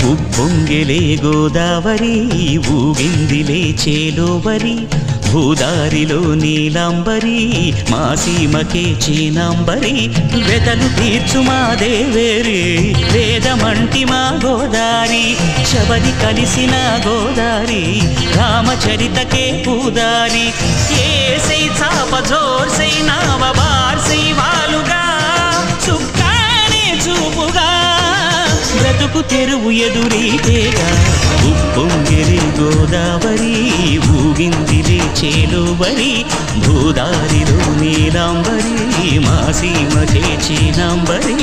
ఉప్పొంగెలే గోదావరి ఊగిందిలే చేలోవరి భూదారిలో నీలాంబరి మా సీమకే చీనాంబరి వెతలు తీర్చు మా దేవేరి వేదమంటి మా గోదారి శబరి కలిసిన గోదారి రామచరితకే పూదారి ఏసై చాప జోర్సై నావ బార్సై వాలుగా చుక్కానే చూపుగా బ్రతుకు తెరువు ఎదురీతేగా ఉప్పొంగెలే గోదావరి ఊగిందిలే చేలోవరి భూదారిలో నీలాంబరి మా సీమకే చీనాంబరి